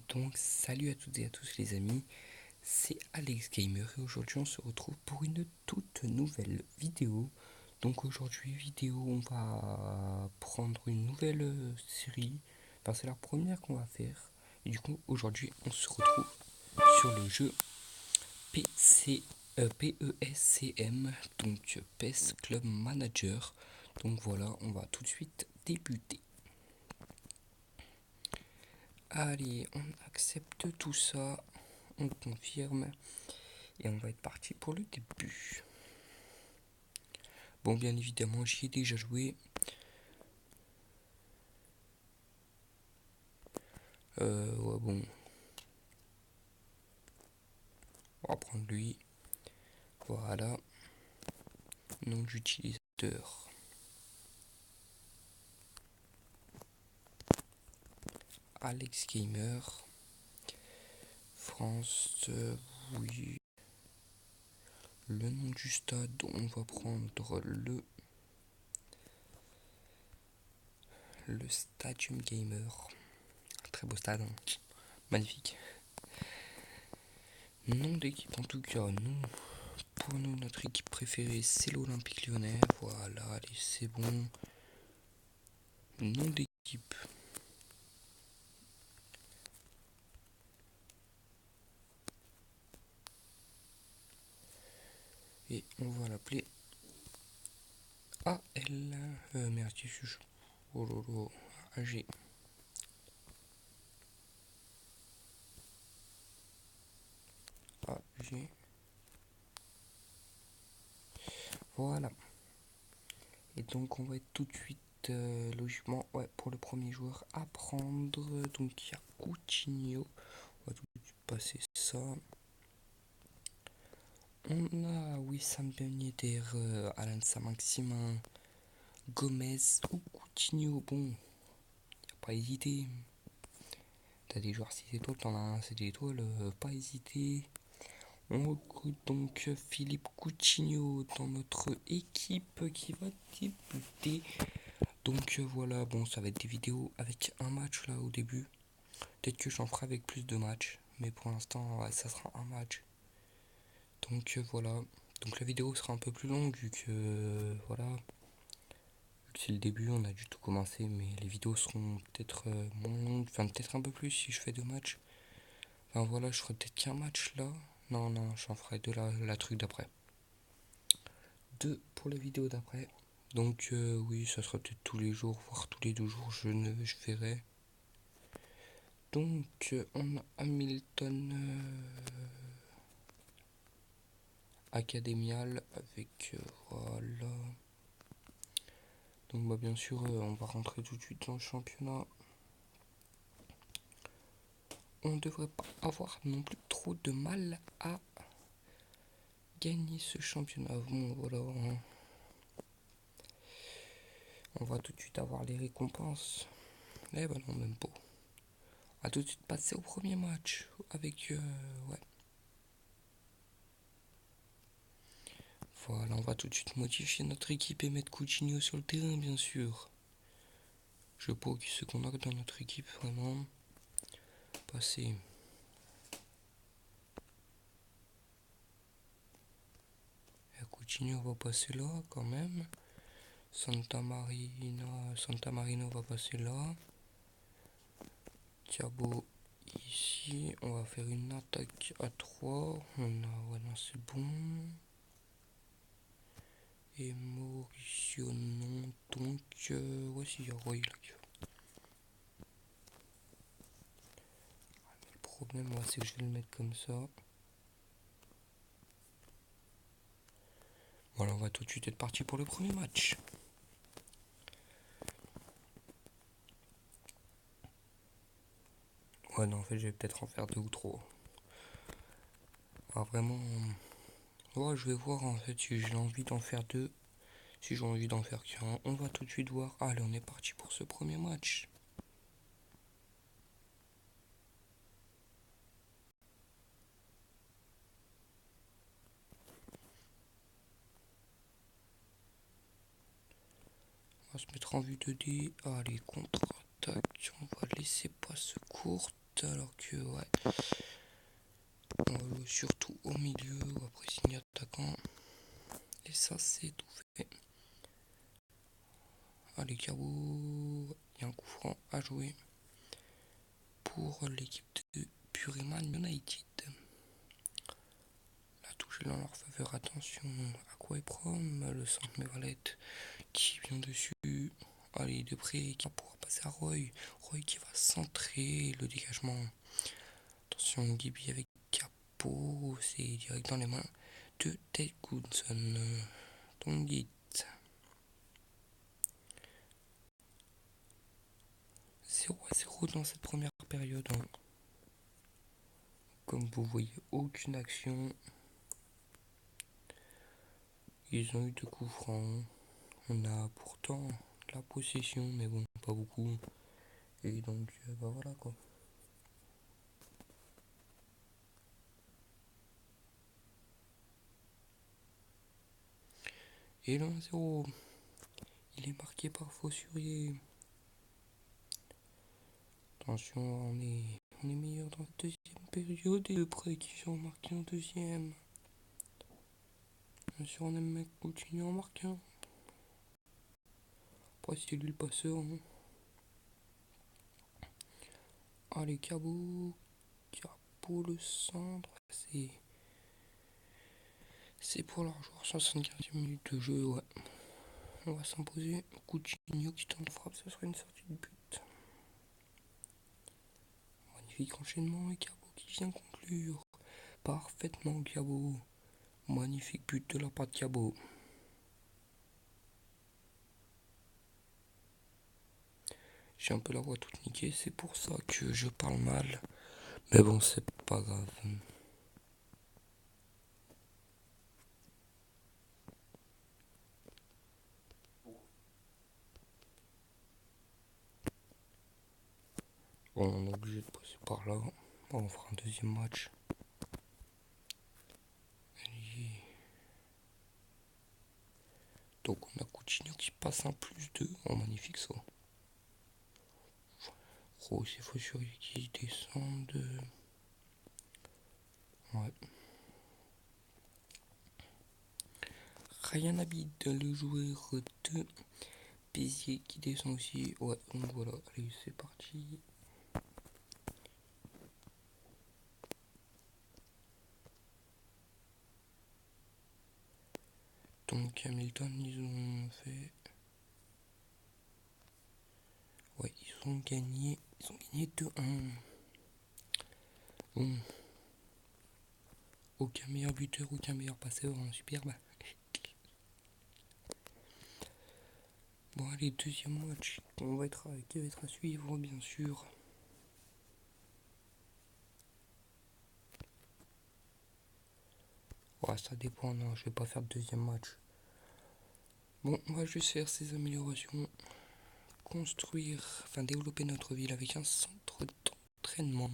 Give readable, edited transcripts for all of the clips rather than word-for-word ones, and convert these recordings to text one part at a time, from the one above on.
Donc salut à toutes et à tous les amis, c'est Alex Gamer et aujourd'hui on se retrouve pour une toute nouvelle vidéo. Donc aujourd'hui on va prendre une nouvelle série, enfin c'est la première qu'on va faire. Et du coup aujourd'hui on se retrouve sur le jeu PESCM, donc PES Club Manager. Donc voilà, on va tout de suite débuter. Allez, on accepte tout ça, on confirme et on va être parti pour le début. Bon, bien évidemment, j'y ai déjà joué. Ouais, bon, on va prendre lui. Voilà, nom d'utilisateur. Alex Gamer. France, oui. Le nom du stade, on va prendre le Stadium Gamer. Très beau stade, hein. Magnifique. Nom d'équipe, en tout cas, nous, pour nous, notre équipe préférée, c'est l'Olympique Lyonnais. Voilà, allez, c'est bon. Nom d'équipe. Et on va l'appeler AL. Merde, je suis. Oh lolo. AG. AG. Voilà. Et donc on va être tout de suite logiquement, ouais, pour le premier joueur à prendre. Donc il y a Coutinho. On va tout de suite passer ça. On a Wissam Ben Yedder, Alan Saint-Maximin, Gomez ou Coutinho. Bon, pas hésiter. T'as des joueurs 6 étoiles, t'en as un 7 étoiles, pas hésiter. On recrute donc Philippe Coutinho dans notre équipe qui va débuter. Donc voilà, bon, ça va être des vidéos avec un match là au début. Peut-être que j'en ferai avec plus de matchs, mais pour l'instant, ouais, ça sera un match. Donc voilà. Donc la vidéo sera un peu plus longue vu que voilà. Vu que c'est le début, on a du tout commencé, mais les vidéos seront peut-être moins longues, enfin peut-être un peu plus si je fais deux matchs. Enfin voilà, je ferai peut-être qu'un match là. Non, non, j'en ferai deux la truc d'après. Deux pour la vidéo d'après. Donc oui, ça sera peut-être tous les jours, voire tous les 2 jours, je verrai. Donc on a Hamilton Académial avec voilà. Donc bah, bien sûr on va rentrer tout de suite dans le championnat. On ne devrait pas avoir non plus trop de mal à gagner ce championnat. Bon voilà. On va tout de suite avoir les récompenses. Eh ben non, même pas. On va tout de suite passer au premier match avec ouais. Voilà, on va tout de suite modifier notre équipe et mettre Coutinho sur le terrain, bien sûr. Je sais pas qui c'est qu'on a dans notre équipe, vraiment. Passer. Et Coutinho va passer là, quand même. Santa Marino va passer là. Thiago ici. On va faire une attaque à 3. On a, ouais, non, c'est bon. Et Mauricio, non. Donc, ouais, si, il y a Roy là qui fait. Le problème, ouais, c'est que je vais le mettre comme ça. Voilà, on va tout de suite être parti pour le premier match. Ouais, non, en fait, je vais peut-être en faire deux ou trois. Alors, vraiment, ouais, je vais voir en fait si j'ai envie d'en faire deux, si j'ai envie d'en faire qu'un. On va tout de suite voir. Allez, on est parti pour ce premier match. On va se mettre en vue de dé. Allez, contre-attaque. On va laisser passe courte. alors que ouais, on va jouer surtout au milieu ou après signer attaquant. Et ça c'est tout fait. Allez Cabo, il y a un coup franc à jouer pour l'équipe de Pureman United. La touche est dans leur faveur, attention à quoi est prom, le centre Mévalette qui vient dessus. Allez de près qui va pouvoir passer à Roy. Roy qui va centrer le dégagement. Attention Gibi avec Capo, c'est direct dans les mains de Ted Goodson. Tongit. 0-0 dans cette première période. Comme vous voyez, aucune action. Ils ont eu 2 coups francs. On a pourtant la possession, mais bon, pas beaucoup. Et donc, bah voilà quoi. Et le 1-0, il est marqué par Fossurier. Attention, on est meilleur dans la deuxième période. Et le prêt qui ont marqué en deuxième. Bien sûr, on aime mec continue en marquant. Après, c'est lui le passeur. Hein. Allez, Cabo le centre. C'est pour leur joueur 75 minutes de jeu, ouais. On va s'imposer. Coutinho qui tente frappe, ce sera une sortie de but. Magnifique enchaînement et Cabo qui vient conclure. Parfaitement Cabo. Magnifique but de la part de Cabo. J'ai un peu la voix toute niquée, c'est pour ça que je parle mal. Mais bon, c'est pas grave. Bon, on est obligé de passer par là. Bon, on fera un deuxième match. Donc on a Coutinho qui passe un +2. Oh, magnifique ça. Rose et Fossurier qui descendent. Ouais. Ryan Abid, le joueur de Béziers qui descend aussi. Ouais, donc voilà. Allez, c'est parti. Donc Hamilton, ils ont fait... Ouais, ils ont gagné 2-1. Bon. Aucun meilleur buteur, aucun meilleur passeur, hein, superbe. Bon allez, deuxième match qui va être à suivre bien sûr. Ouais, ça dépend, non, je vais pas faire de deuxième match. Bon, on va juste faire ces améliorations. Construire, enfin développer notre ville avec un centre d'entraînement.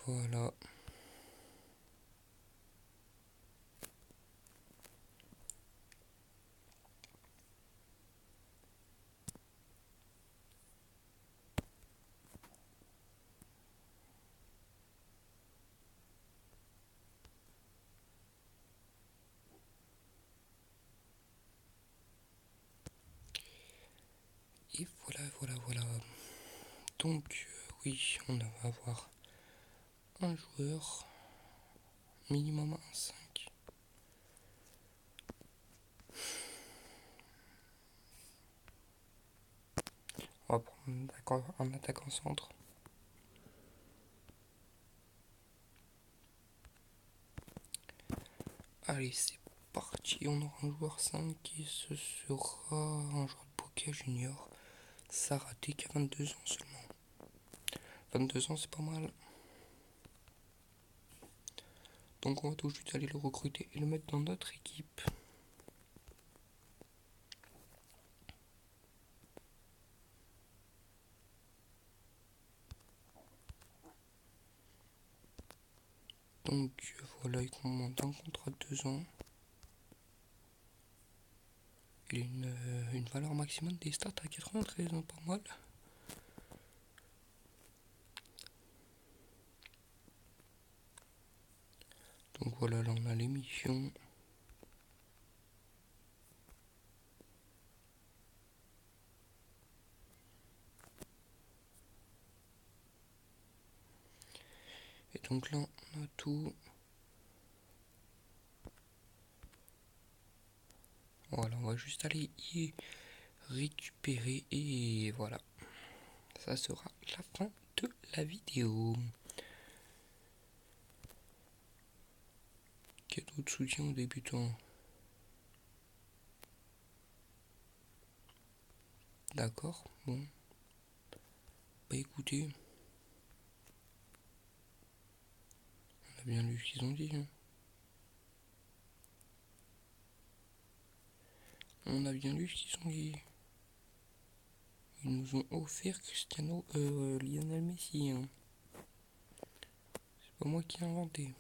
Voilà. Et voilà. Donc, oui, on va avoir un joueur, minimum un 5. On va prendre un attaquant centre. Allez, c'est parti. On aura un joueur 5 et ce sera un joueur de Boca Junior. Saraté qui a 22 ans seulement. 22 ans, c'est pas mal. Donc on va tout de suite aller le recruter et le mettre dans notre équipe. Donc voilà, il commande un contrat de 2 ans. Il a une valeur maximum des stats à 93, hein, pas mal. Donc voilà, là on a l'émission. Et donc là on a tout. Voilà, on va juste aller y récupérer et voilà. Ça sera la fin de la vidéo. Quel autre soutien aux débutants? D'accord, bon. Bah écoutez, on a bien lu ce qu'ils ont dit. Hein. On a bien lu ce qu'ils ont dit. Ils nous ont offert Lionel Messi. Hein. C'est pas moi qui ai inventé.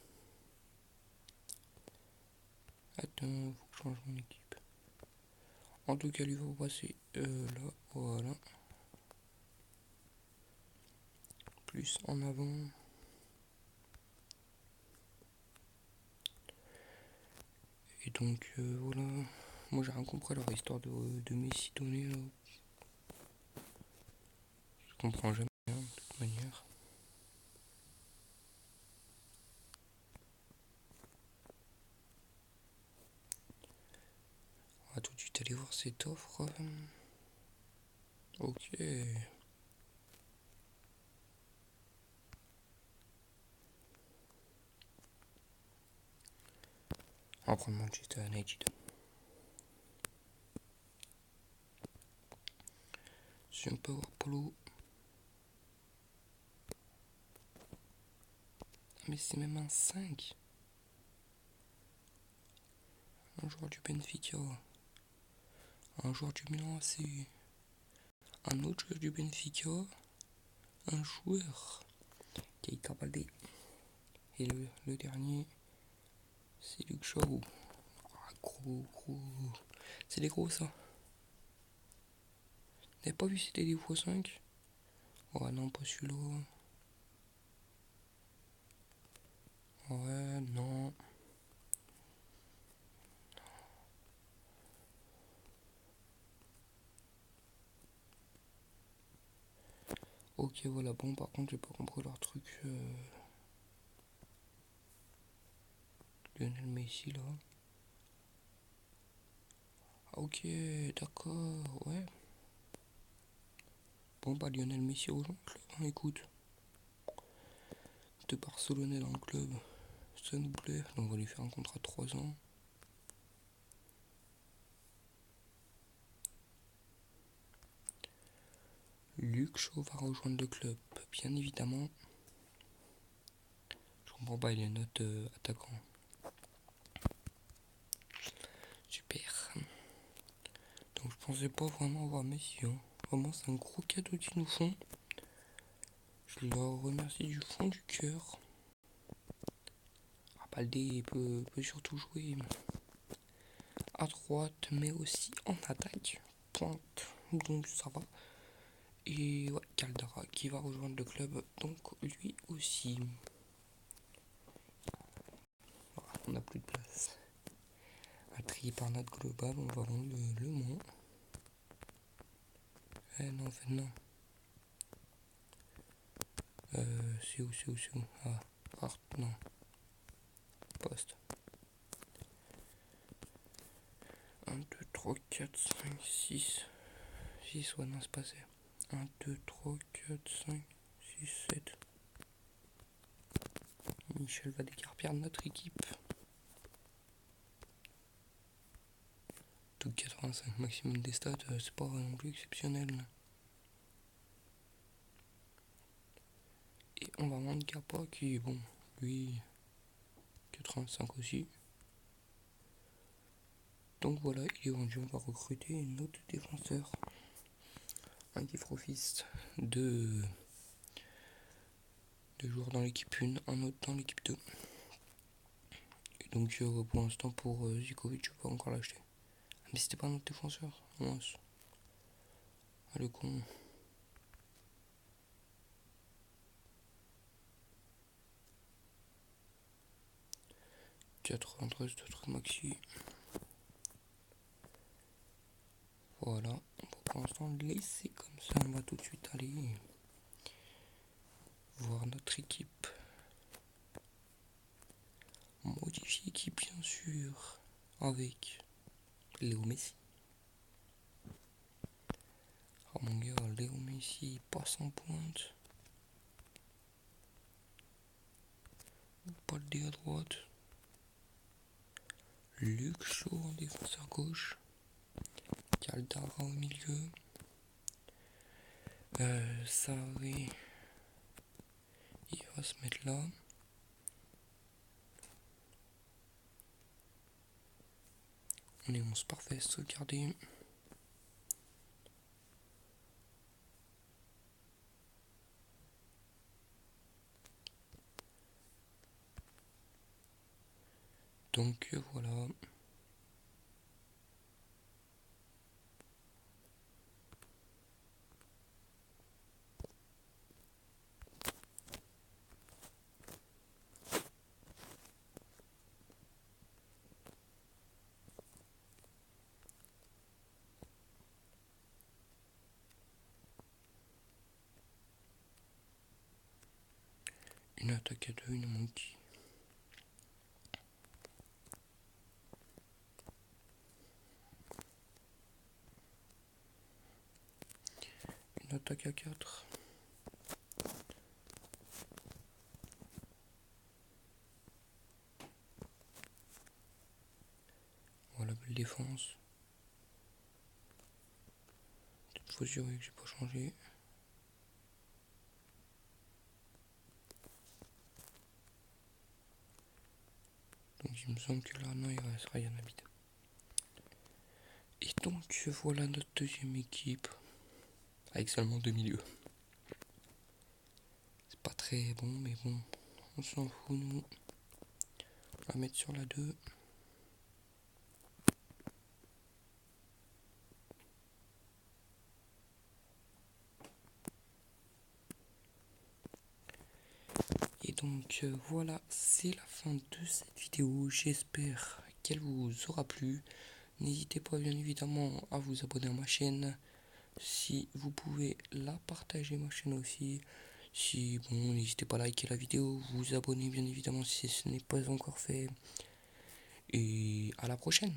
Attends, faut que je change mon équipe. En tout cas, lui va passer là, voilà. Plus en avant. Et donc voilà. Moi j'ai rien compris à leur histoire de Messi donné là. Je comprends jamais hein, de toute manière. On va tout de suite aller voir cette offre. Ok. On va prendre Manchester United. Sur Power Polo. Mais c'est même un 5. Un joueur du Benfica. Un joueur du Milan AC. Un autre joueur du Benfica. Un joueur Keita Baldé. Et le dernier, c'est Luke Shaw. Ah, gros. C'est des gros ça. T'avais pas vu c'était des x5? Ouais, non, pas celui-là. Ouais, non. Ok, voilà, bon, par contre, j'ai pas compris leur truc. Lionel Messi, là. Ah, ok, d'accord, ouais. Bon, bah, Lionel Messi rejoint le club, hein, écoute. De Barcelonais dans le club, ça nous plaît. Donc, on va lui faire un contrat de 3 ans. Luke Shaw va rejoindre le club, bien évidemment. Je comprends pas, il est notre attaquant. Super. Donc, je pensais pas vraiment avoir Messi, hein. Vraiment, c'est un gros cadeau qu'ils nous font. Je leur remercie du fond du cœur. Baldé peut surtout jouer à droite, mais aussi en attaque. Pointe, donc ça va. Et ouais, Caldara qui va rejoindre le club, donc lui aussi. Voilà, on n'a plus de place. À trier par notre global, on va rendre le Mans. Eh non, en fait, non. C'est où? Ah, Art, non. Poste. 1, 2, 3, 4, 5, 6. 6, ouais, non, c'est passé. 1, 2, 3, 4, 5, 6, 7. Michel va décarpir notre équipe. Tout 85 maximum des stats, c'est pas non plus exceptionnel. Et on va vendre Capa qui est bon, lui 85 aussi. Donc voilà, il est vendu, on va recruter un autre défenseur. Un qui fera office de joueurs dans l'équipe 1, un autre dans l'équipe 2. Donc pour l'instant pour Zikovic je peux pas encore l'acheter. Ah, mais c'était pas notre défenseur. Mince. Ah le con. « 93 de trucs maxi. Voilà. On va pour l'instant le laisser comme ça. On va tout de suite aller voir notre équipe. Modifier équipe bien sûr. Avec Léo Messi. Oh mon gars, Léo Messi passe en pointe. Balde à droite. Luke Shaw en défenseur gauche. Caldara au milieu. Sarri. Il va se mettre là. On est 11 parfait, sauvegarder. Donc voilà. Une attaque à deux, une monkey. Une attaque à 4. Voilà, belle défense. Peut-être faut jurer que j'ai pas changé. Donc il me semble que là, non, il reste rien à vide. Et donc voilà notre deuxième équipe. Avec seulement 2 milieux. C'est pas très bon, mais bon, on s'en fout nous. On va mettre sur la 2. Et donc voilà, c'est la fin de cette vidéo. J'espère qu'elle vous aura plu. N'hésitez pas bien évidemment à vous abonner à ma chaîne. Si vous pouvez la partager, ma chaîne aussi. Si bon, n'hésitez pas à liker la vidéo, vous abonner bien évidemment si ce n'est pas encore fait. Et à la prochaine.